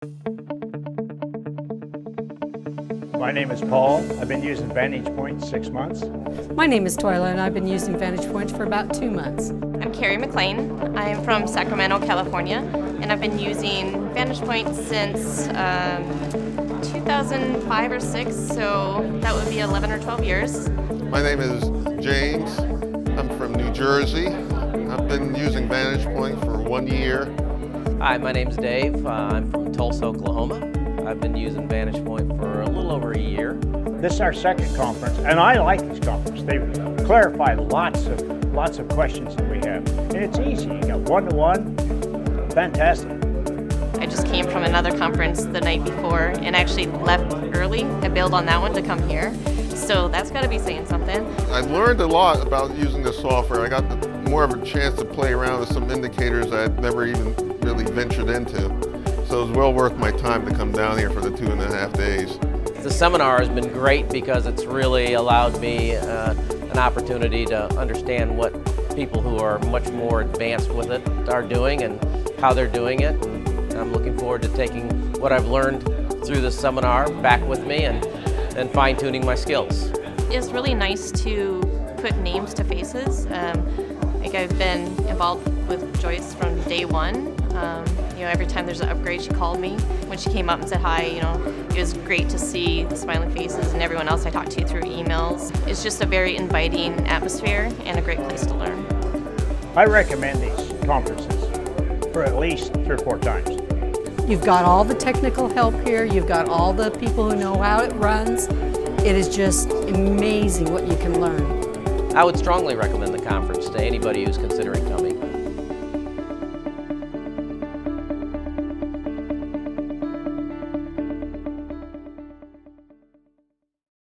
My name is Paul. I've been using VantagePoint 6 months. My name is Toyla, and I've been using VantagePoint for about 2 months. I'm Carrie McLean. I'm from Sacramento, California, and I've been using VantagePoint since 2005 or 6, so that would be 11 or 12 years. My name is James. I'm from New Jersey. I've been using VantagePoint for 1 year. Hi, my name's Dave. I'm from Tulsa, Oklahoma. I've been using VantagePoint for a little over a year. This is our second conference, and I like this conference. They clarify lots of questions that we have, and it's easy. You got one-to-one. Fantastic. I just came from another conference the night before and actually left early. I bailed on that one to come here, so that's got to be saying something. I learned a lot about using this software. I got more of a chance to play around with some indicators that I'd never even really ventured into. So it was well worth my time to come down here for the 2.5 days. The seminar has been great because it's really allowed me an opportunity to understand what people who are much more advanced with it are doing and how they're doing it. And I'm looking forward to taking what I've learned through this seminar back with me and fine-tuning my skills. It's really nice to put names to faces. I've been involved with Joyce from day one. Every time there's an upgrade, she called me when she came up and said hi. It was great to see the smiling faces and everyone else I talked to through emails. It's just a very inviting atmosphere and a great place to learn. I recommend these conferences for at least 3 or 4 times. You've got all the technical help here. You've got all the people who know how it runs. It is just amazing what you can learn. I would strongly recommend the conference to anybody who's considering coming.